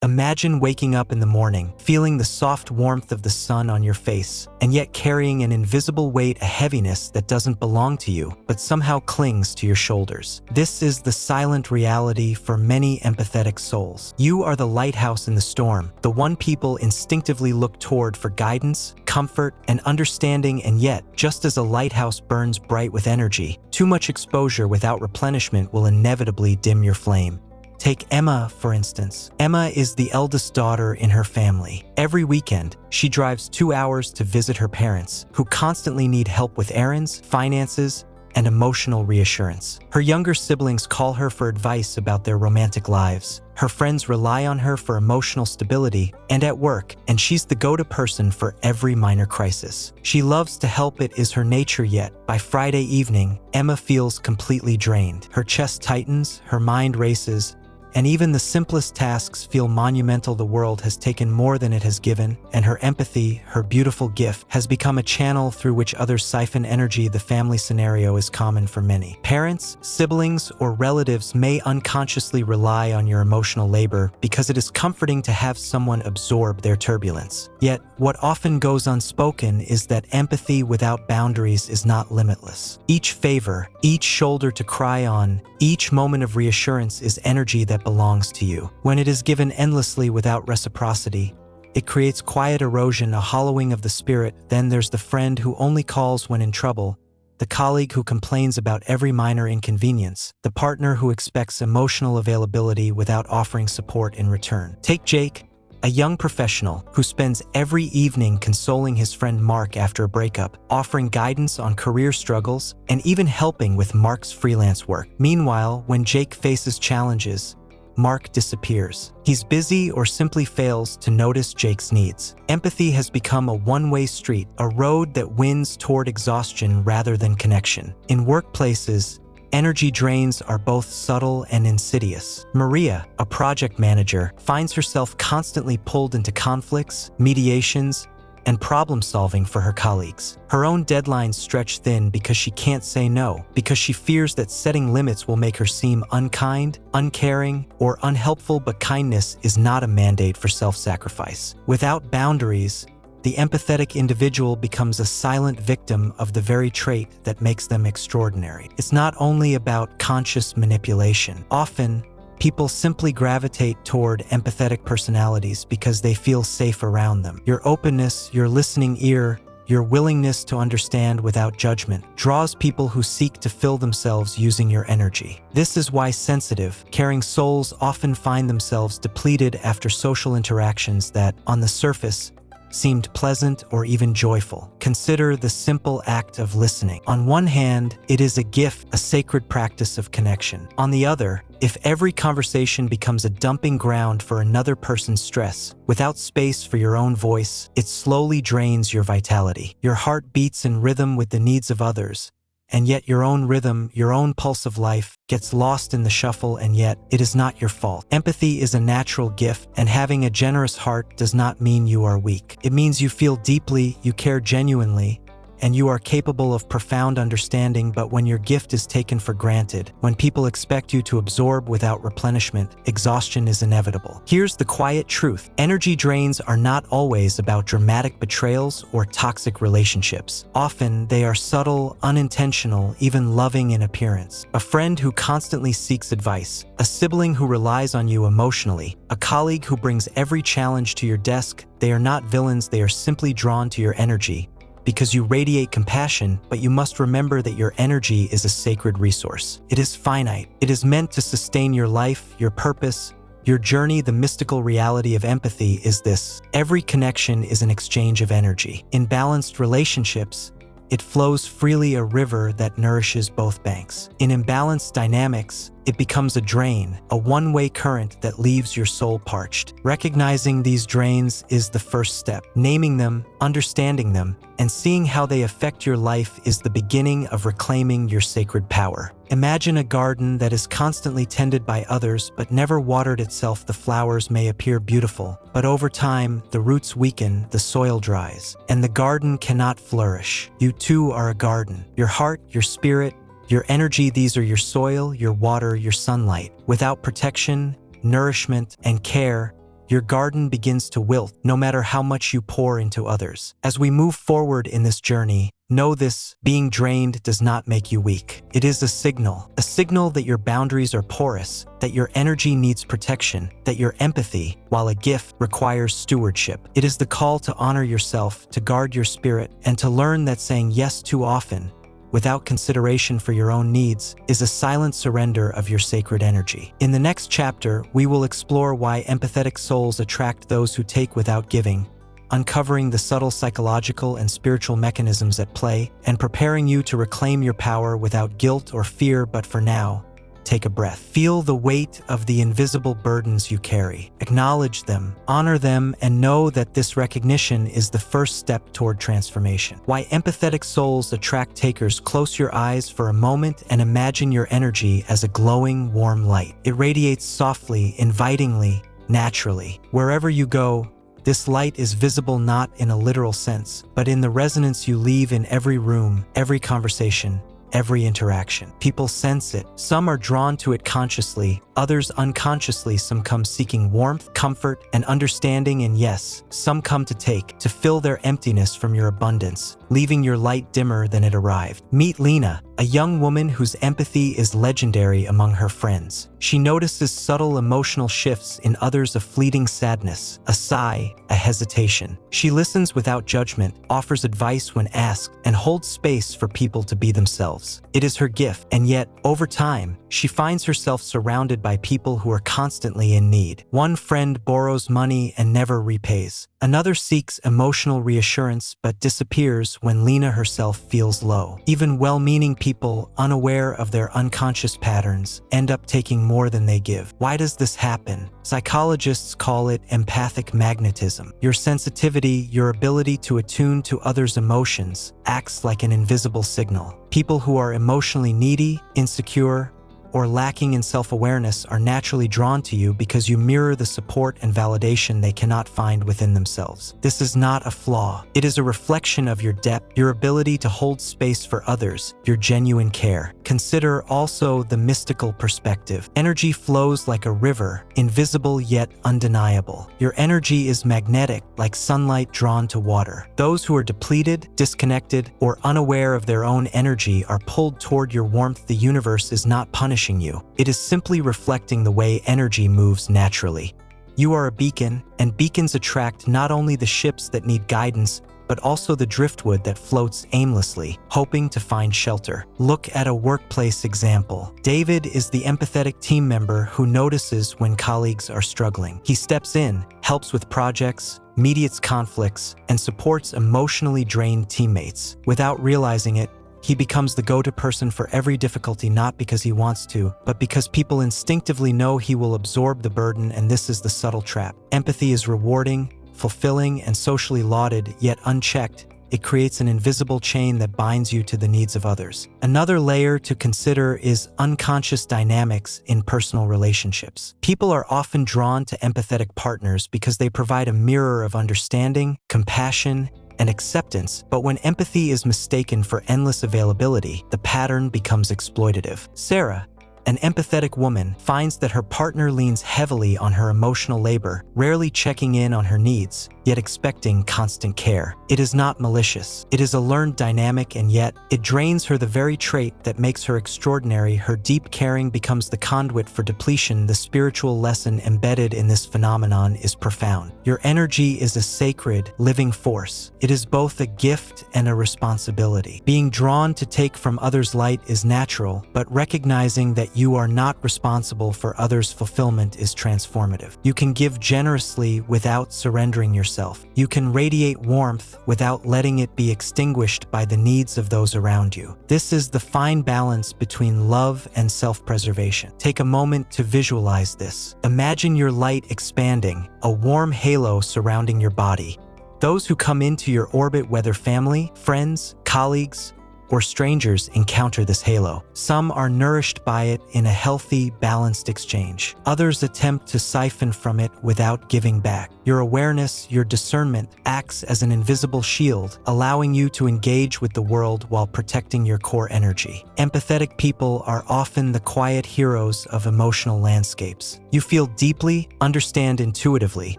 Imagine waking up in the morning, feeling the soft warmth of the sun on your face, and yet carrying an invisible weight, a heaviness that doesn't belong to you, but somehow clings to your shoulders. This is the silent reality for many empathetic souls. You are the lighthouse in the storm, the one people instinctively look toward for guidance, comfort, and understanding, and yet, just as a lighthouse burns bright with energy, too much exposure without replenishment will inevitably dim your flame. Take Emma, for instance. Emma is the eldest daughter in her family. Every weekend, she drives 2 hours to visit her parents, who constantly need help with errands, finances, and emotional reassurance. Her younger siblings call her for advice about their romantic lives. Her friends rely on her for emotional stability, and at work, and she's the go-to person for every minor crisis. She loves to help, it is her nature, yet by Friday evening, Emma feels completely drained. Her chest tightens, her mind races, and even the simplest tasks feel monumental. The world has taken more than it has given, and her empathy, her beautiful gift, has become a channel through which others siphon energy. The family scenario is common for many. Parents, siblings, or relatives may unconsciously rely on your emotional labor because it is comforting to have someone absorb their turbulence. Yet, what often goes unspoken is that empathy without boundaries is not limitless. Each favor, each shoulder to cry on, each moment of reassurance is energy that belongs to you. When it is given endlessly without reciprocity, it creates quiet erosion, a hollowing of the spirit. Then there's the friend who only calls when in trouble, the colleague who complains about every minor inconvenience, the partner who expects emotional availability without offering support in return. Take Jake, a young professional who spends every evening consoling his friend Mark after a breakup, offering guidance on career struggles, and even helping with Mark's freelance work. Meanwhile, when Jake faces challenges, Mark disappears. He's busy or simply fails to notice Jake's needs. Empathy has become a one-way street, a road that winds toward exhaustion rather than connection. In workplaces, energy drains are both subtle and insidious. Maria, a project manager, finds herself constantly pulled into conflicts, mediations, and problem-solving for her colleagues. Her own deadlines stretch thin because she can't say no, because she fears that setting limits will make her seem unkind, uncaring, or unhelpful. But kindness is not a mandate for self-sacrifice. Without boundaries, the empathetic individual becomes a silent victim of the very trait that makes them extraordinary. It's not only about conscious manipulation. Often, people simply gravitate toward empathetic personalities because they feel safe around them. Your openness, your listening ear, your willingness to understand without judgment draws people who seek to fill themselves using your energy. This is why sensitive, caring souls often find themselves depleted after social interactions that, on the surface, seemed pleasant or even joyful. Consider the simple act of listening. On one hand, it is a gift, a sacred practice of connection. On the other, if every conversation becomes a dumping ground for another person's stress, without space for your own voice, it slowly drains your vitality. Your heart beats in rhythm with the needs of others, and yet your own rhythm, your own pulse of life, gets lost in the shuffle, and yet it is not your fault. Empathy is a natural gift, and having a generous heart does not mean you are weak. It means you feel deeply, you care genuinely, and you are capable of profound understanding. But when your gift is taken for granted, when people expect you to absorb without replenishment, exhaustion is inevitable. Here's the quiet truth. Energy drains are not always about dramatic betrayals or toxic relationships. Often, they are subtle, unintentional, even loving in appearance. A friend who constantly seeks advice, a sibling who relies on you emotionally, a colleague who brings every challenge to your desk. They are not villains, they are simply drawn to your energy because you radiate compassion. But you must remember that your energy is a sacred resource. It is finite. It is meant to sustain your life, your purpose, your journey. The mystical reality of empathy is this: every connection is an exchange of energy. In balanced relationships, it flows freely, a river that nourishes both banks. In imbalanced dynamics, it becomes a drain, a one-way current that leaves your soul parched. Recognizing these drains is the first step. Naming them, understanding them, and seeing how they affect your life is the beginning of reclaiming your sacred power. Imagine a garden that is constantly tended by others but never watered itself. The flowers may appear beautiful, but over time, the roots weaken, the soil dries, and the garden cannot flourish. You too are a garden. Your heart, your spirit, your energy, these are your soil, your water, your sunlight. Without protection, nourishment, and care, your garden begins to wilt no matter how much you pour into others. As we move forward in this journey, know this: being drained does not make you weak. It is a signal that your boundaries are porous, that your energy needs protection, that your empathy, while a gift, requires stewardship. It is the call to honor yourself, to guard your spirit, and to learn that saying yes too often, without consideration for your own needs, is a silent surrender of your sacred energy. In the next chapter, we will explore why empathetic souls attract those who take without giving, uncovering the subtle psychological and spiritual mechanisms at play, and preparing you to reclaim your power without guilt or fear. But for now, take a breath. Feel the weight of the invisible burdens you carry. Acknowledge them, honor them, and know that this recognition is the first step toward transformation. Why empathetic souls attract takers. Close your eyes for a moment and imagine your energy as a glowing, warm light. It radiates softly, invitingly, naturally. Wherever you go, this light is visible not in a literal sense, but in the resonance you leave in every room, every conversation, every interaction. People sense it. Some are drawn to it consciously, others unconsciously. Some come seeking warmth, comfort, and understanding, and yes, some come to fill their emptiness from your abundance, leaving your light dimmer than it arrived. Meet Lena, a young woman whose empathy is legendary among her friends. She notices subtle emotional shifts in others: a fleeting sadness, a sigh, a hesitation. She listens without judgment, offers advice when asked, and holds space for people to be themselves. It is her gift, and yet, over time, she finds herself surrounded by people who are constantly in need. One friend borrows money and never repays. Another seeks emotional reassurance but disappears when Lena herself feels low. Even well-meaning people, unaware of their unconscious patterns, end up taking more than they give. Why does this happen? Psychologists call it empathic magnetism. Your sensitivity, your ability to attune to others' emotions, acts like an invisible signal. People who are emotionally needy, insecure, or lacking in self-awareness are naturally drawn to you because you mirror the support and validation they cannot find within themselves. This is not a flaw. It is a reflection of your depth, your ability to hold space for others, your genuine care. Consider also the mystical perspective. Energy flows like a river, invisible yet undeniable. Your energy is magnetic, like sunlight drawn to water. Those who are depleted, disconnected, or unaware of their own energy are pulled toward your warmth. The universe is not punishing you. It is simply reflecting the way energy moves naturally. You are a beacon, and beacons attract not only the ships that need guidance, but also the driftwood that floats aimlessly, hoping to find shelter. Look at a workplace example. David is the empathetic team member who notices when colleagues are struggling. He steps in, helps with projects, mediates conflicts, and supports emotionally drained teammates. Without realizing it, he becomes the go-to person for every difficulty, not because he wants to, but because people instinctively know he will absorb the burden. And this is the subtle trap. Empathy is rewarding, fulfilling, and socially lauded, yet unchecked, it creates an invisible chain that binds you to the needs of others. Another layer to consider is unconscious dynamics in personal relationships. People are often drawn to empathetic partners because they provide a mirror of understanding, compassion, and acceptance, but when empathy is mistaken for endless availability, the pattern becomes exploitative. Sarah, an empathetic woman, finds that her partner leans heavily on her emotional labor, rarely checking in on her needs, yet expecting constant care. It is not malicious. It is a learned dynamic, and yet it drains her the very trait that makes her extraordinary. Her deep caring becomes the conduit for depletion. The spiritual lesson embedded in this phenomenon is profound. Your energy is a sacred, living force. It is both a gift and a responsibility. Being drawn to take from others' light is natural, but recognizing that you are not responsible for others' fulfillment is transformative. You can give generously without surrendering yourself. You can radiate warmth without letting it be extinguished by the needs of those around you. This is the fine balance between love and self-preservation. Take a moment to visualize this. Imagine your light expanding, a warm halo surrounding your body. Those who come into your orbit, whether family, friends, colleagues, or strangers encounter this halo. Some are nourished by it in a healthy, balanced exchange. Others attempt to siphon from it without giving back. Your awareness, your discernment, acts as an invisible shield, allowing you to engage with the world while protecting your core energy. Empathetic people are often the quiet heroes of emotional landscapes. You feel deeply, understand intuitively,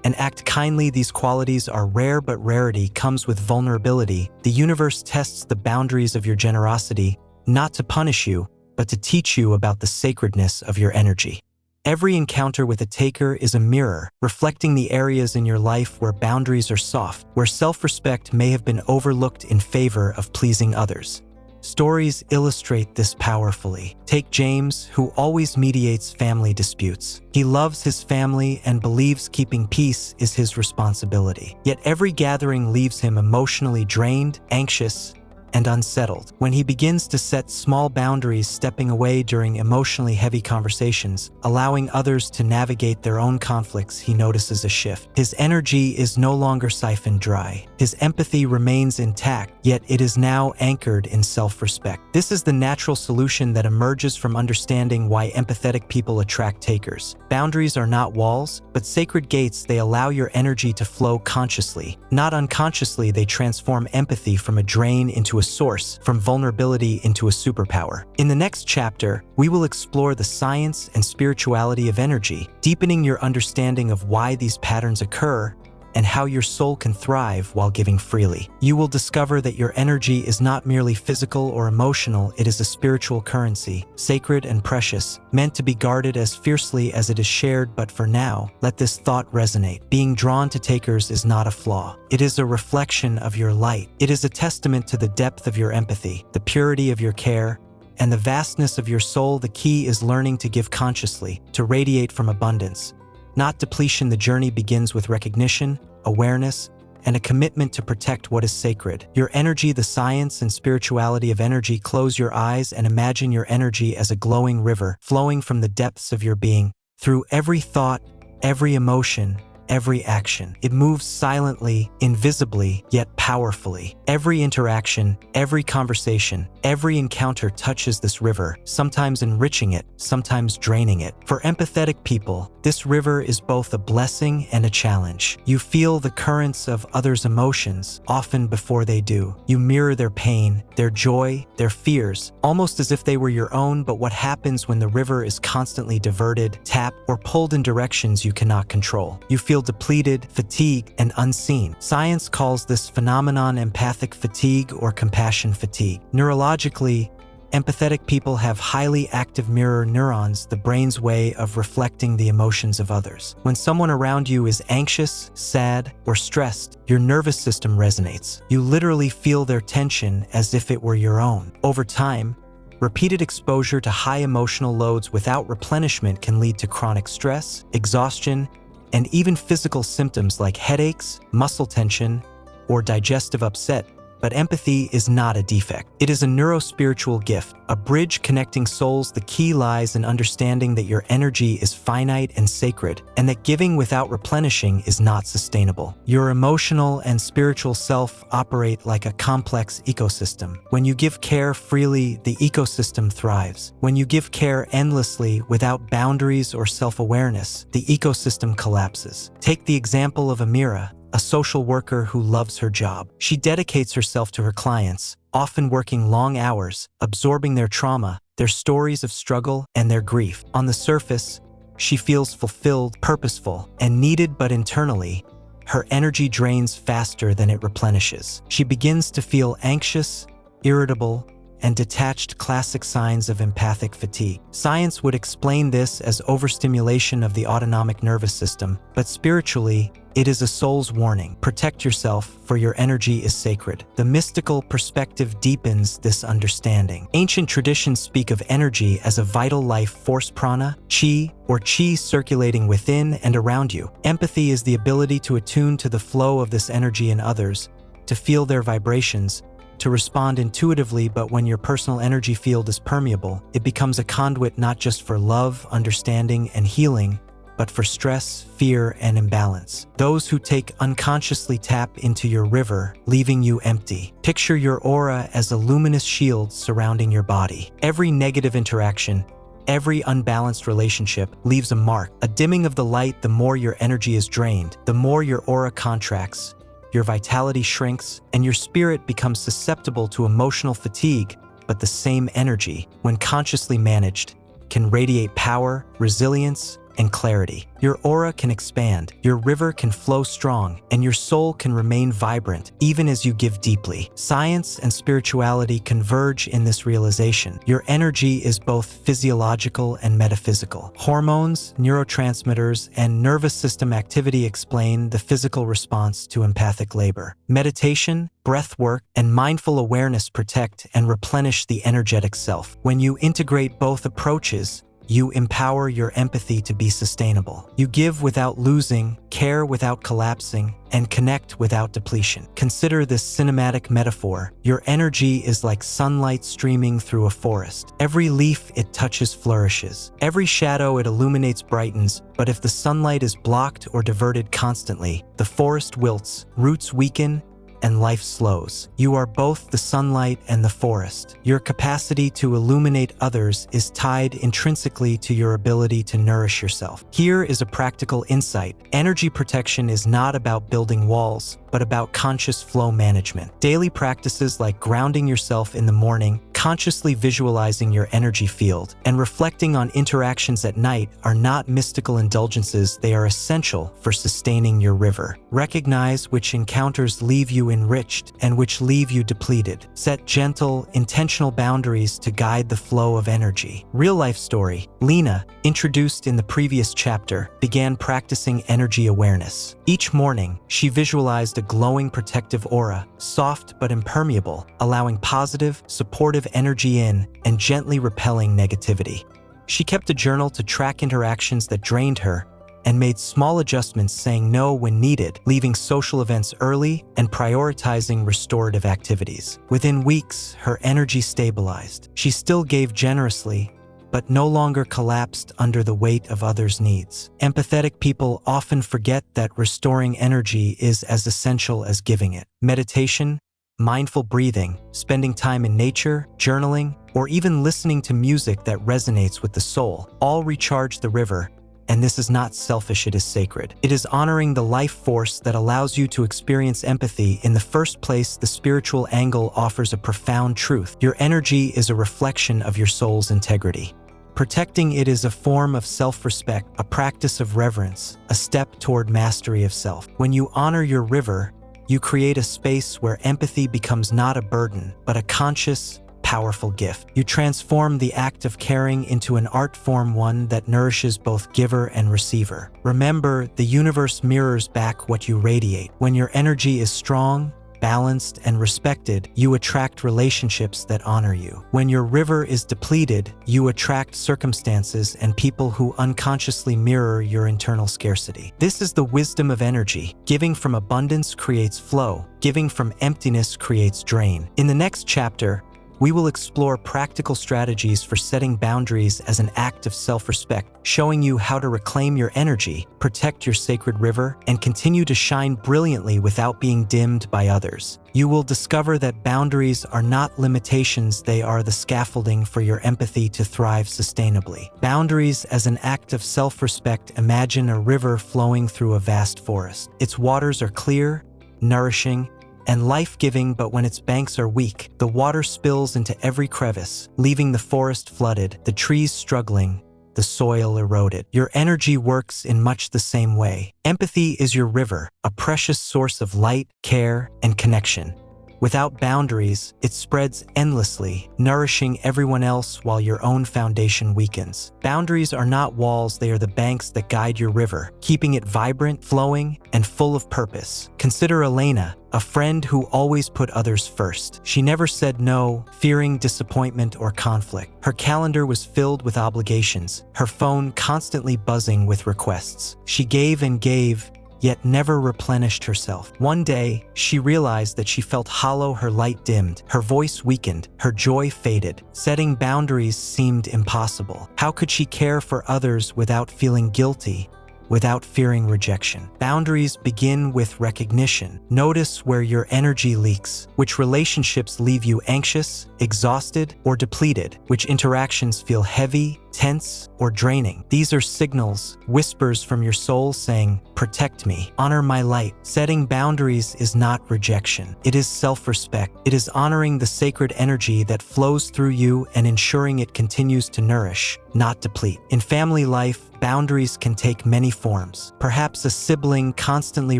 and act kindly. These qualities are rare, but rarity comes with vulnerability. The universe tests the boundaries of your generosity, not to punish you, but to teach you about the sacredness of your energy. Every encounter with a taker is a mirror, reflecting the areas in your life where boundaries are soft, where self-respect may have been overlooked in favor of pleasing others. Stories illustrate this powerfully. Take James, who always mediates family disputes. He loves his family and believes keeping peace is his responsibility. Yet every gathering leaves him emotionally drained, anxious, and unsettled. When he begins to set small boundaries, stepping away during emotionally heavy conversations, allowing others to navigate their own conflicts, he notices a shift. His energy is no longer siphoned dry. His empathy remains intact, yet it is now anchored in self-respect. This is the natural solution that emerges from understanding why empathetic people attract takers. Boundaries are not walls, but sacred gates. They allow your energy to flow consciously. Not unconsciously, they transform empathy from a drain into a source, from vulnerability into a superpower. In the next chapter, we will explore the science and spirituality of energy, deepening your understanding of why these patterns occur and how your soul can thrive while giving freely. You will discover that your energy is not merely physical or emotional, it is a spiritual currency, sacred and precious, meant to be guarded as fiercely as it is shared. But for now, let this thought resonate. Being drawn to takers is not a flaw. It is a reflection of your light. It is a testament to the depth of your empathy, the purity of your care, and the vastness of your soul. The key is learning to give consciously, to radiate from abundance, not depletion. The journey begins with recognition, awareness, and a commitment to protect what is sacred. Your energy, the science and spirituality of energy. Close your eyes and imagine your energy as a glowing river flowing from the depths of your being. Through every thought, every emotion, every action, it moves silently, invisibly, yet powerfully. Every interaction, every conversation, every encounter touches this river, sometimes enriching it, sometimes draining it. For empathetic people, this river is both a blessing and a challenge. You feel the currents of others' emotions, often before they do. You mirror their pain, their joy, their fears, almost as if they were your own. But what happens when the river is constantly diverted, tapped, or pulled in directions you cannot control? You feel depleted, fatigued, and unseen. Science calls this phenomenon empathic fatigue or compassion fatigue. Neurologically, empathetic people have highly active mirror neurons, the brain's way of reflecting the emotions of others. When someone around you is anxious, sad, or stressed, your nervous system resonates. You literally feel their tension as if it were your own. Over time, repeated exposure to high emotional loads without replenishment can lead to chronic stress, exhaustion, and even physical symptoms like headaches, muscle tension, or digestive upset. But empathy is not a defect. It is a neurospiritual gift, a bridge connecting souls. The key lies in understanding that your energy is finite and sacred, and that giving without replenishing is not sustainable. Your emotional and spiritual self operate like a complex ecosystem. When you give care freely, the ecosystem thrives. When you give care endlessly without boundaries or self-awareness, the ecosystem collapses. Take the example of Amira, a social worker who loves her job. She dedicates herself to her clients, often working long hours, absorbing their trauma, their stories of struggle, and their grief. On the surface, she feels fulfilled, purposeful, and needed, but internally, her energy drains faster than it replenishes. She begins to feel anxious, irritable, and detached, classic signs of empathic fatigue. Science would explain this as overstimulation of the autonomic nervous system, but spiritually, it is a soul's warning. Protect yourself, for your energy is sacred. The mystical perspective deepens this understanding. Ancient traditions speak of energy as a vital life force, prana, chi, or chi circulating within and around you. Empathy is the ability to attune to the flow of this energy in others, to feel their vibrations, to respond intuitively. But when your personal energy field is permeable, it becomes a conduit not just for love, understanding, and healing, but for stress, fear, and imbalance. Those who take unconsciously tap into your river, leaving you empty. Picture your aura as a luminous shield surrounding your body. Every negative interaction, every unbalanced relationship leaves a mark. A dimming of the light, the more your energy is drained, the more your aura contracts, your vitality shrinks, and your spirit becomes susceptible to emotional fatigue. But the same energy, when consciously managed, can radiate power, resilience, and clarity. Your aura can expand, your river can flow strong, and your soul can remain vibrant even as you give deeply. Science and spirituality converge in this realization. Your energy is both physiological and metaphysical. Hormones, neurotransmitters, and nervous system activity explain the physical response to empathic labor. Meditation, breath work, and mindful awareness protect and replenish the energetic self. When you integrate both approaches, you empower your empathy to be sustainable. You give without losing, care without collapsing, and connect without depletion. Consider this cinematic metaphor. Your energy is like sunlight streaming through a forest. Every leaf it touches flourishes. Every shadow it illuminates brightens, but if the sunlight is blocked or diverted constantly, the forest wilts, roots weaken, and life slows. You are both the sunlight and the forest. Your capacity to illuminate others is tied intrinsically to your ability to nourish yourself. Here is a practical insight. Energy protection is not about building walls, but about conscious flow management. Daily practices like grounding yourself in the morning, consciously visualizing your energy field, and reflecting on interactions at night are not mystical indulgences, they are essential for sustaining your river. Recognize which encounters leave you enriched and which leave you depleted. Set gentle, intentional boundaries to guide the flow of energy. Real-life story. Lena, introduced in the previous chapter, began practicing energy awareness. Each morning, she visualized a glowing protective aura, soft but impermeable, allowing positive, supportive energy in and gently repelling negativity. She kept a journal to track interactions that drained her and made small adjustments, saying no when needed, leaving social events early and prioritizing restorative activities. Within weeks, her energy stabilized. She still gave generously, but no longer collapsed under the weight of others' needs. Empathetic people often forget that restoring energy is as essential as giving it. Meditation, mindful breathing, spending time in nature, journaling, or even listening to music that resonates with the soul, all recharge the river. And this is not selfish, it is sacred. It is honoring the life force that allows you to experience empathy in the first place. The spiritual angle offers a profound truth. Your energy is a reflection of your soul's integrity. Protecting it is a form of self-respect, a practice of reverence, a step toward mastery of self. When you honor your river, you create a space where empathy becomes not a burden, but a conscious, powerful gift. You transform the act of caring into an art form, one that nourishes both giver and receiver. Remember, the universe mirrors back what you radiate. When your energy is strong, balanced, and respected, you attract relationships that honor you. When your river is depleted, you attract circumstances and people who unconsciously mirror your internal scarcity. This is the wisdom of energy. Giving from abundance creates flow. Giving from emptiness creates drain. In the next chapter, we will explore practical strategies for setting boundaries as an act of self-respect, showing you how to reclaim your energy, protect your sacred river, and continue to shine brilliantly without being dimmed by others. You will discover that boundaries are not limitations, they are the scaffolding for your empathy to thrive sustainably. Boundaries as an act of self-respect. Imagine a river flowing through a vast forest. Its waters are clear, nourishing, and life-giving, but when its banks are weak, the water spills into every crevice, leaving the forest flooded, the trees struggling, the soil eroded. Your energy works in much the same way. Empathy is your river, a precious source of light, care, and connection. Without boundaries, it spreads endlessly, nourishing everyone else while your own foundation weakens. Boundaries are not walls, they are the banks that guide your river, keeping it vibrant, flowing, and full of purpose. Consider Elena, a friend who always put others first. She never said no, fearing disappointment or conflict. Her calendar was filled with obligations, her phone constantly buzzing with requests. She gave and gave, yet never replenished herself. One day, she realized that she felt hollow, her light dimmed, her voice weakened, her joy faded. Setting boundaries seemed impossible. How could she care for others without feeling guilty? without fearing rejection. Boundaries begin with recognition. Notice where your energy leaks, which relationships leave you anxious, exhausted, or depleted, which interactions feel heavy, tense, or draining. These are signals, whispers from your soul saying, "Protect me, honor my light." Setting boundaries is not rejection. It is self-respect. It is honoring the sacred energy that flows through you and ensuring it continues to nourish, not deplete. In family life, boundaries can take many forms. Perhaps a sibling constantly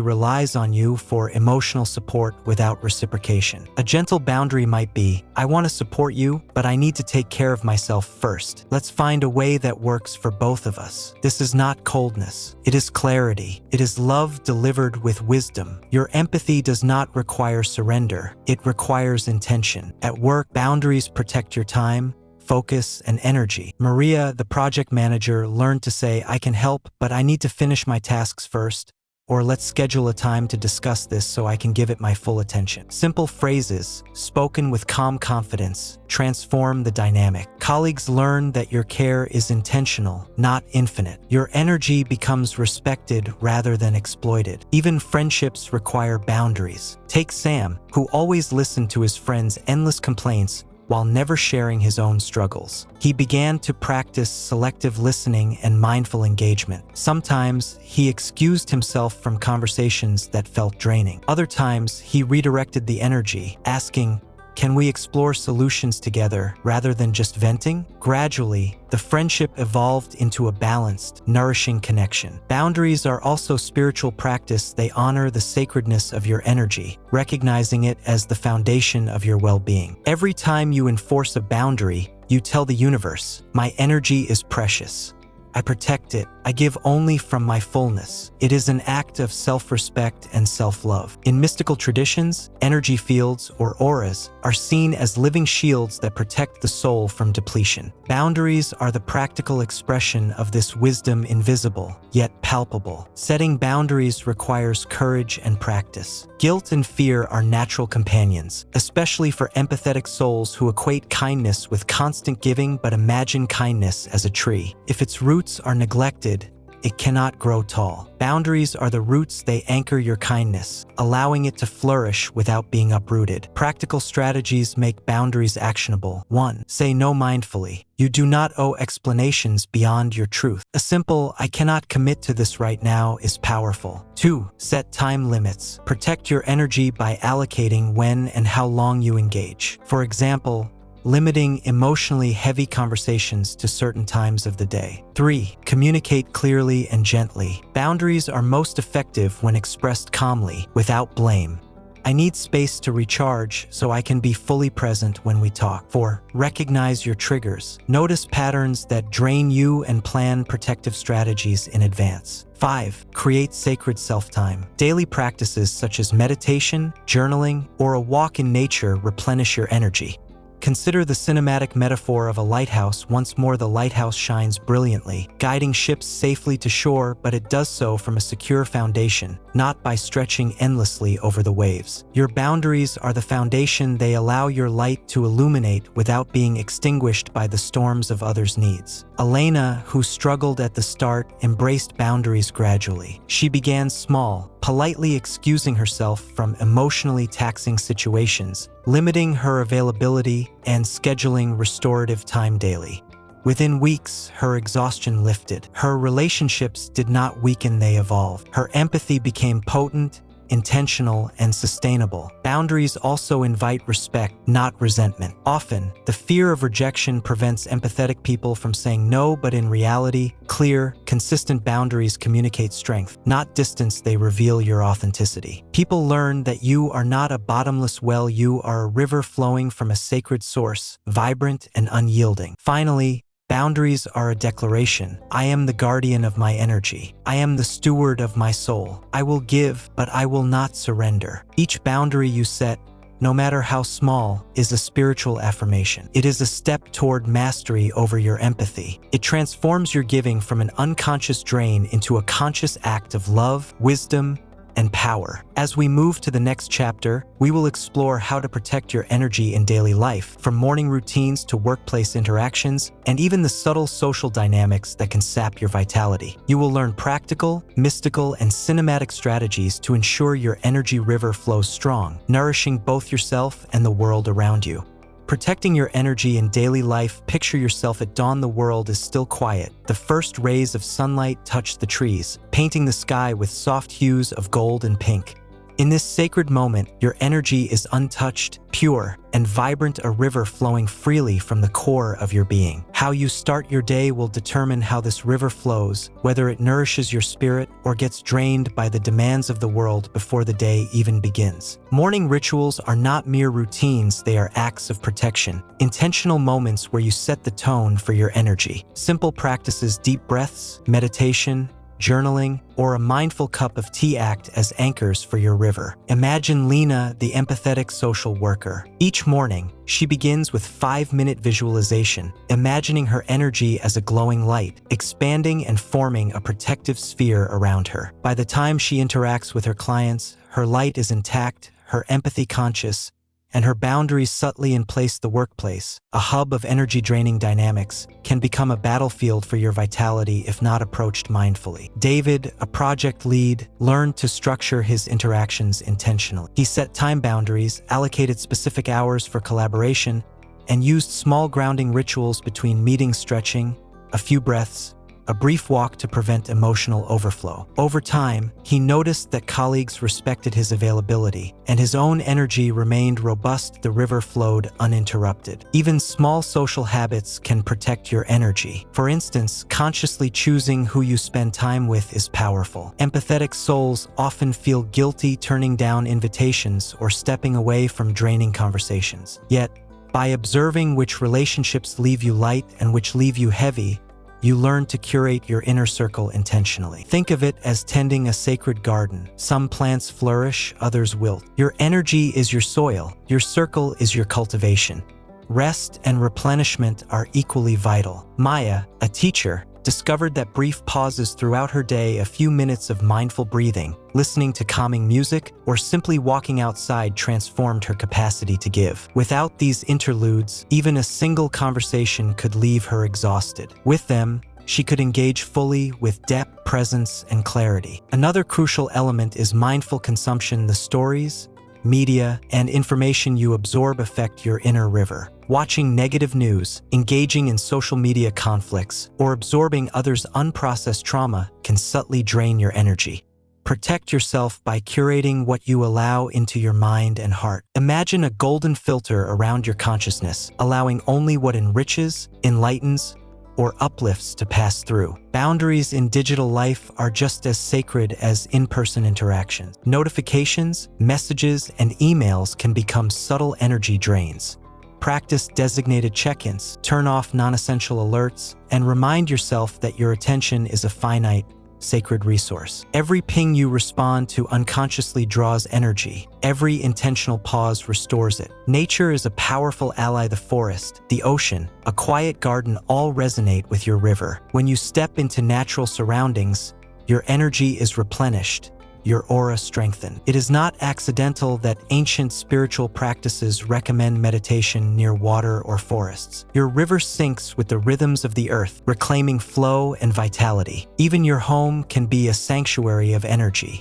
relies on you for emotional support without reciprocation. A gentle boundary might be, "I want to support you, but I need to take care of myself first. Let's find a way that works for both of us." This is not coldness. It is clarity. It is love delivered with wisdom. Your empathy does not require surrender. It requires intention. At work, boundaries protect your time, focus, and energy. Maria, the project manager, learned to say, "I can help, but I need to finish my tasks first," or "let's schedule a time to discuss this so I can give it my full attention." Simple phrases, spoken with calm confidence, transform the dynamic. Colleagues learn that your care is intentional, not infinite. Your energy becomes respected rather than exploited. Even friendships require boundaries. Take Sam, who always listened to his friends' endless complaints while never sharing his own struggles. He began to practice selective listening and mindful engagement. Sometimes he excused himself from conversations that felt draining. Other times he redirected the energy, asking, "Can we explore solutions together rather than just venting?" Gradually, the friendship evolved into a balanced, nourishing connection. Boundaries are also spiritual practice. They honor the sacredness of your energy, recognizing it as the foundation of your well-being. Every time you enforce a boundary, you tell the universe, "My energy is precious. I protect it. I give only from my fullness." It is an act of self-respect and self-love. In mystical traditions, energy fields, or auras, are seen as living shields that protect the soul from depletion. Boundaries are the practical expression of this wisdom, invisible, yet palpable. Setting boundaries requires courage and practice. Guilt and fear are natural companions, especially for empathetic souls who equate kindness with constant giving but imagine kindness as a tree. If its roots are neglected, it cannot grow tall. Boundaries are the roots. They anchor your kindness, allowing it to flourish without being uprooted. Practical strategies make boundaries actionable. 1. Say no mindfully. You do not owe explanations beyond your truth. A simple, "I cannot commit to this right now," is powerful. 2. Set time limits. Protect your energy by allocating when and how long you engage. For example, limiting emotionally heavy conversations to certain times of the day. 3. Communicate clearly and gently. Boundaries are most effective when expressed calmly, without blame. "I need space to recharge so I can be fully present when we talk." 4. Recognize your triggers. Notice patterns that drain you and plan protective strategies in advance. 5. Create sacred self-time. Daily practices such as meditation, journaling, or a walk in nature replenish your energy. Consider the cinematic metaphor of a lighthouse. Once more, the lighthouse shines brilliantly, guiding ships safely to shore, but it does so from a secure foundation, not by stretching endlessly over the waves. Your boundaries are the foundation. They allow your light to illuminate without being extinguished by the storms of others' needs. Elena, who struggled at the start, embraced boundaries gradually. She began small, politely excusing herself from emotionally taxing situations, limiting her availability, and scheduling restorative time daily. Within weeks, her exhaustion lifted. Her relationships did not weaken, they evolved. Her empathy became potent, intentional, and sustainable. Boundaries also invite respect, not resentment. Often, the fear of rejection prevents empathetic people from saying no, but in reality, clear, consistent boundaries communicate strength, not distance. They reveal your authenticity. People learn that you are not a bottomless well. You are a river flowing from a sacred source, vibrant and unyielding. Finally, boundaries are a declaration. I am the guardian of my energy. I am the steward of my soul. I will give, but I will not surrender. Each boundary you set, no matter how small, is a spiritual affirmation. It is a step toward mastery over your empathy. It transforms your giving from an unconscious drain into a conscious act of love, wisdom, and power. As we move to the next chapter, we will explore how to protect your energy in daily life, from morning routines to workplace interactions, and even the subtle social dynamics that can sap your vitality. You will learn practical, mystical, and cinematic strategies to ensure your energy river flows strong, nourishing both yourself and the world around you. Protecting your energy in daily life. Picture yourself at dawn. The world is still quiet. The first rays of sunlight touch the trees, painting the sky with soft hues of gold and pink. In this sacred moment, your energy is untouched, pure, and vibrant, a river flowing freely from the core of your being. How you start your day will determine how this river flows, whether it nourishes your spirit or gets drained by the demands of the world before the day even begins. Morning rituals are not mere routines, they are acts of protection, intentional moments where you set the tone for your energy. Simple practices, deep breaths, meditation, journaling, or a mindful cup of tea act as anchors for your river. Imagine Lena, the empathetic social worker. Each morning, she begins with 5-minute visualization, imagining her energy as a glowing light, expanding and forming a protective sphere around her. By the time she interacts with her clients, her light is intact, her empathy conscious, and her boundaries subtly in place. The workplace, a hub of energy-draining dynamics, can become a battlefield for your vitality if not approached mindfully. David, a project lead, learned to structure his interactions intentionally. He set time boundaries, allocated specific hours for collaboration, and used small grounding rituals between meetings, stretching, a few breaths, a brief walk to prevent emotional overflow. Over time, he noticed that colleagues respected his availability, and his own energy remained robust. The river flowed uninterrupted. Even small social habits can protect your energy. For instance, consciously choosing who you spend time with is powerful. Empathetic souls often feel guilty turning down invitations or stepping away from draining conversations. Yet, by observing which relationships leave you light and which leave you heavy, you learn to curate your inner circle intentionally. Think of it as tending a sacred garden. Some plants flourish, others wilt. Your energy is your soil. Your circle is your cultivation. Rest and replenishment are equally vital. Maya, a teacher, discovered that brief pauses throughout her day, a few minutes of mindful breathing, listening to calming music, or simply walking outside transformed her capacity to give. Without these interludes, even a single conversation could leave her exhausted. With them, she could engage fully with depth, presence, and clarity. Another crucial element is mindful consumption. The stories, media, and information you absorb affect your inner river. Watching negative news, engaging in social media conflicts, or absorbing others' unprocessed trauma can subtly drain your energy. Protect yourself by curating what you allow into your mind and heart. Imagine a golden filter around your consciousness, allowing only what enriches, enlightens, or uplifts to pass through. Boundaries in digital life are just as sacred as in-person interactions. Notifications, messages, and emails can become subtle energy drains. Practice designated check-ins, turn off non-essential alerts, and remind yourself that your attention is a finite, sacred resource. Every ping you respond to unconsciously draws energy. Every intentional pause restores it. Nature is a powerful ally. The forest, the ocean, a quiet garden all resonate with your river. When you step into natural surroundings, your energy is replenished, your aura strengthened. It is not accidental that ancient spiritual practices recommend meditation near water or forests. Your river syncs with the rhythms of the earth, reclaiming flow and vitality. Even your home can be a sanctuary of energy.